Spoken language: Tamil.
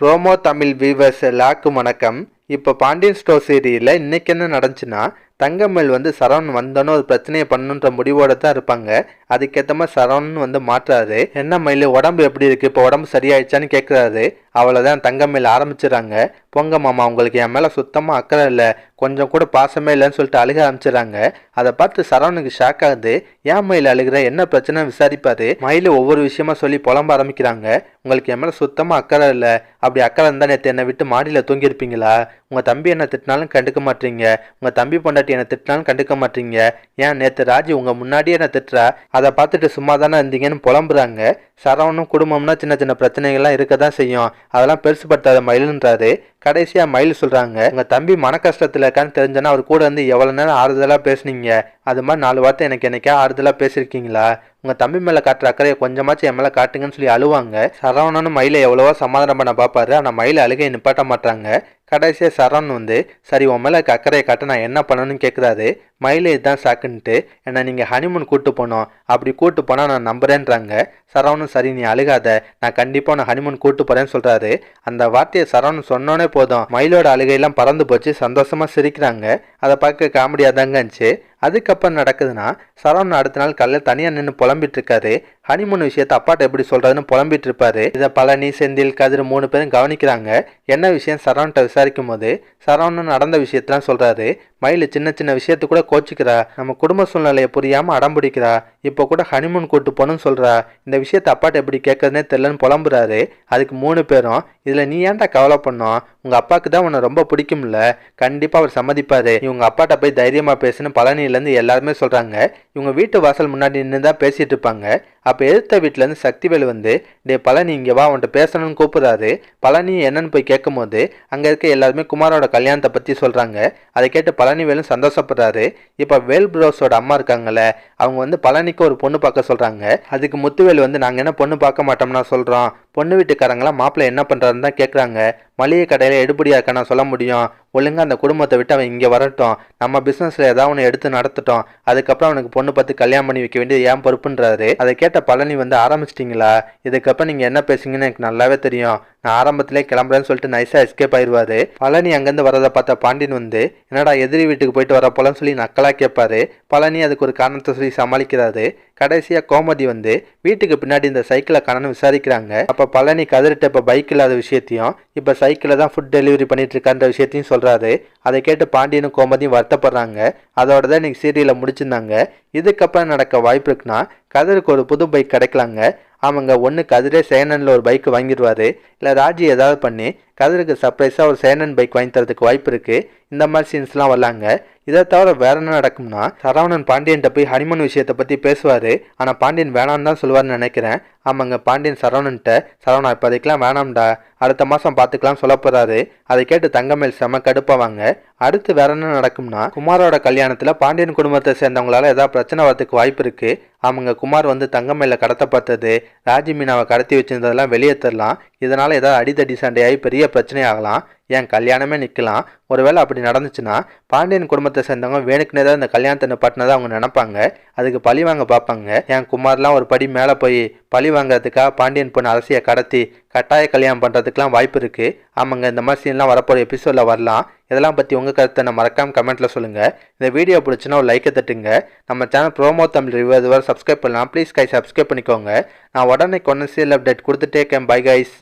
ப்ரோமோ தமிழ் வீவர்ஸ் எல்லாருக்கும் வணக்கம். இப்போ பாண்டியன் ஸ்டோர் சீரியலில் இன்றைக்கி என்ன நடந்துச்சுன்னா, தங்கமயில் சரவணன் வந்தோன்னு ஒரு பிரச்சனையை பண்ணுன்ற முடிவோடு தான் இருப்பாங்க. அதுக்கேற்ற மாதிரி சரவணன் மாற்றாரு. என்ன மயில் உடம்பு எப்படி இருக்குது, இப்போ உடம்பு சரியாயிடுச்சான்னு கேட்குறாரு. அவ்வளோதான் தங்கமயில் ஆரம்பிச்சிடறாங்க. பொங்க மாமா, உங்களுக்கு என் மேலே சுத்தமாக அக்கறை இல்லை, கொஞ்சம் கூட பாசமே இல்லைன்னு சொல்லிட்டு அழுக ஆரம்பிச்சிடறாங்க. அதை பார்த்து சரவணுக்கு ஷாக் ஆகுது. ஏன் மயில் அழுகிற, என்ன பிரச்சனை விசாரிப்பாரு. மயில் ஒவ்வொரு விஷயமா சொல்லி புலம்ப ஆரம்பிக்கிறாங்க. உங்களுக்கு என் மேலே சுத்தமாக அக்கறை இல்லை, அப்படி அக்கறை இருந்தால் நேற்று என்னை விட்டு மாடியில் தூங்கியிருப்பீங்களா? உங்கள் தம்பி என்ன திட்டினாலும் கண்டுக்க மாட்டீங்க, உங்கள் தம்பி பொண்டாட்டி என்ன திட்டினாலும் கண்டுக்க மாட்டீங்க, ஏன் நேற்று ராஜி உங்கள் முன்னாடியே என்ன திட்டுறா, அதை பார்த்துட்டு சும்மா தானே இருந்தீங்கன்னு புலம்புறாங்க. சரவணும் குடும்பம்னா சின்ன சின்ன பிரச்சனைகள்லாம் இருக்க தான் செய்யும், அதெல்லாம் பெருசுப்படுத்தாத மயிலுன்றாரு. கடைசியாக மயில் சொல்கிறாங்க, உங்கள் தம்பி மன கஷ்டத்தில் இருக்கான்னு தெரிஞ்சோன்னா அவர் கூட எவ்வளோ நேரம் ஆறுதலாக பேசுனீங்க, அது மாதிரி 4 வார்த்தை எனக்கு என்னைக்கா ஆறுதலாக பேசியிருக்கீங்களா? உங்கள் தம்பி மேலே காட்டுற அக்கறையை கொஞ்சமாச்சும் என் மேலே காட்டுங்கன்னு சொல்லி அழுவாங்க. சரவணனும் மயிலை எவ்வளவோ சமாதானம் பண்ண பார்ப்பாரு, ஆனால் மயிலை அழுகையை நிப்பாட்ட மாட்டாங்க. கடைசியாக சரவணன் சரி உன் மேலே அக்கறையை காட்ட நான் என்ன பண்ணணும்னு கேட்குறாரு. மயிலை இதுதான் சாக்குன்ட்டு, என்னை நீங்கள் ஹனிமூன் கூட்டு போனோம், அப்படி கூட்டு போனால் நான் நம்புறேன்றாங்க. சரவணன் சரி நீ அழுகாத, நான் கண்டிப்பாக நான் ஹனிமூன் கூட்டு போகிறேன்னு சொல்கிறாரு. அந்த வார்த்தையை சரவணன் சொன்னோன்னே போதும் மயிலோட அழுகையெல்லாம் பறந்து போச்சு. சந்தோஷமாக சிரிக்கிறாங்க. அதை பார்க்க காமெடியாக தாங்க இருந்துச்சு. அதுக்கப்புறம் நடக்குதுன்னா, சரவணன் அடுத்த நாள் காலையில் தனியாக நின்று புலம்பிட்டு இருக்காரு. ஹனிமூன் விஷயத்தை அப்பாட்ட எப்படி சொல்கிறதுன்னு புலம்பிட்டு இருப்பாரு. இதை பழனி, செந்தில், கதிர் 3 பேரும் கவனிக்கிறாங்க. என்ன விஷயம் சரவணன்ட்ட விசாரிக்கும் போது சரவணன் நடந்த விஷயத்தெல்லாம் சொல்கிறாரு. மயில் சின்ன சின்ன விஷயத்து கூட கோச்சிக்கிறா, நம்ம குடும்ப சூழ்நிலையை புரியாமல் அடம்பிடிக்கிறா, இப்போ கூட ஹனிமூன் கூட்டு போகணும்னு சொல்கிறா, இந்த விஷயத்தை அப்பாட்ட எப்படி கேட்கறதுனே தெரியலன்னு புலம்புறாரு. அதுக்கு 3 பேரும், இதில் நீ ஏன்டா கவலை பண்ணோம், உங்கள் அப்பாவுக்கு தான் உன்னை ரொம்ப பிடிக்கும்ல, கண்டிப்பாக அவர் சம்மதிப்பார், இவங்க அப்பாட்ட போய் தைரியமாக பேசுன்னு பழனியிலேருந்து எல்லாருமே சொல்கிறாங்க. இவங்க வீட்டு வாசல் முன்னாடி நின்று தான் பேசிகிட்டு இருப்பாங்க. அப்போ எதிர்த்த வீட்டிலேருந்து சக்திவேல் டே பழனி இங்கே வா, அவன்கிட்ட பேசணும்னு கூப்பிட்றாரு. பழனி என்னன்னு போய் கேட்கும் போது அங்கே இருக்க எல்லாருமே குமாரோட கல்யாணத்தை பற்றி சொல்கிறாங்க. அதை கேட்டு பழனிவேலும் சந்தோஷப்படுறாரு. இப்போ வேல் ப்ரோஸோட அம்மா இருக்காங்கல்ல, அவங்க பழனிக்கு ஒரு பொண்ணு பார்க்க சொல்கிறாங்க. அதுக்கு முத்துவேல் நாங்கள் என்ன பொண்ணு பார்க்க மாட்டோம்னா சொல்கிறோம், பொண்ணு வீட்டுக்காரங்களாம் மாப்பிள்ளை என்ன பண்ணுறாருன்னு தான் கேட்குறாங்க. மளிகை கடையில் எடுபடியா இருக்க நான் சொல்ல முடியும், ஒழுங்காக அந்த குடும்பத்தை விட்டு அவன் இங்கே வரட்டும், நம்ம பிஸ்னஸில் ஏதாவது ஒன்று எடுத்து நடத்தட்டும், அதுக்கப்புறம் அவனுக்கு பொண்ணு பார்த்து கல்யாணம் பண்ணி வைக்க வேண்டியது ஏன் பொறுப்புன்றாரு. அதை கேட்ட பழனி ஆரம்பிச்சிட்டிங்களா, இதுக்கப்புறம் நீங்கள் என்ன பேசுங்கன்னு எனக்கு நல்லாவே தெரியும், நான் ஆரம்பத்திலே கிளம்புறேன்னு சொல்லிட்டு நைஸாக எஸ்கேப் ஆயிடுவார். பழனி அங்கேருந்து வரதை பார்த்த பாண்டியன் என்னடா எதிரி வீட்டுக்கு போயிட்டு வர போலன்னு சொல்லி நக்கலாக கேட்பாரு. பழனி அதுக்கு ஒரு காரணத்தை சொல்லி சமாளிக்கிறாரு. கடைசியாக கோமதி வீட்டுக்கு பின்னாடி இந்த சைக்கிளை காணன்னு விசாரிக்கிறாங்க. அப்போ பழனி கதிரிட்ட இப்போ பைக் இல்லாத விஷயத்தையும், இப்போ சைக்கிளில் தான் ஃபுட் டெலிவரி பண்ணிட்டு இருக்கான்ற விஷயத்தையும் சொல்கிறாரு. அதை கேட்டு பாண்டியனும் கோமதியும் வருத்தப்படுறாங்க. அதோட தான் இன்னைக்கு சீரியலை முடிச்சிருந்தாங்க. இதுக்கப்புறம் நடக்க வாய்ப்பு இருக்குன்னா, கதிருக்கு ஒரு புது பைக் கிடைக்கலாங்க. அவங்க ஒன்று கதிரே சேனனில் ஒரு பைக் வாங்கிடுவார், இல்லை ராஜி ஏதாவது பண்ணி கதிருக்கு சர்ப்ரைஸாக ஒரு சேனன் பைக் வாங்கி தரதுக்கு வாய்ப்பு இருக்குது. இந்த மாதிரி சீன்ஸ்லாம் வரலாங்க. இதை தவிர வேற என்ன நடக்கும்னா, சரவணன் பாண்டியன்கிட்ட போய் ஹனிமூன் விஷயத்தை பற்றி பேசுவார். ஆனால் பாண்டியன் வேணான்னு தான் சொல்லுவார்னு நினைக்கிறேன். ஆமாங்க, பாண்டியன் சரவணன்ட்ட சரவணா இப்போதைக்கெலாம் வேணாம்டா, அடுத்த மாதம் பார்த்துக்கலாம் சொல்ல போகிறாரு. அதை கேட்டு தங்கமேல் செம கடுப்பாவாங்க. அடுத்து வேற என்ன நடக்கும்னா, குமாரோட கல்யாணத்தில் பாண்டியன் குடும்பத்தை சேர்ந்தவங்களால ஏதாவது பிரச்சனை வரதுக்கு வாய்ப்பு இருக்குது. அவங்க குமார் தங்கமேல கடத்த பார்த்தது, ராஜி மீனாவை கடத்தி வச்சிருந்ததெல்லாம் வெளியே தரலாம். இதனால் ஏதாவது அடிதடி சண்டையாகி பெரிய பிரச்சனை ஆகலாம், ஏன் கல்யாணமே நிற்கலாம். ஒருவேளை அப்படி நடந்துச்சுன்னா பாண்டியன் குடும்பத்தை சேர்ந்தவங்க வேணுக்குனே தான் இந்த கல்யாணத்தை நிப்பாட்டினதை அவங்க நினைப்பாங்க. அதுக்கு பழி வாங்க பார்ப்பாங்க. என் குமார்லாம் ஒரு படி மேலே போய் பழி வாங்குறதுக்காக பாண்டியன் பொண்ணு அரசியை கடத்தி கட்டாய கல்யாணம் பண்ணுறதுக்கெலாம் வாய்ப்பு இருக்குது. ஆமாங்க, இந்த மாதிரி சீன்லாம் வரப்போகிற எபிசோடில் வரலாம். இதெல்லாம் பற்றி உங்கள் கருத்தை நான் மறக்காமல் கமெண்ட்டில் சொல்லுங்கள். இந்த வீடியோ பிடிச்சின்னா ஒரு லைக்கை தட்டுங்க. நம்ம சேனல் ப்ரோமோ தமிழ் ரிவ்யூ இதுவரை சப்ஸ்கிரைப் பண்ணலாம். ப்ளீஸ் கை சப்ஸ்கிரைப் பண்ணிக்கோங்க. நான் உடனே கொண்டு சீரியல் அப்டேட் கொடுத்துட்டே இருக்கேன். Bye guys.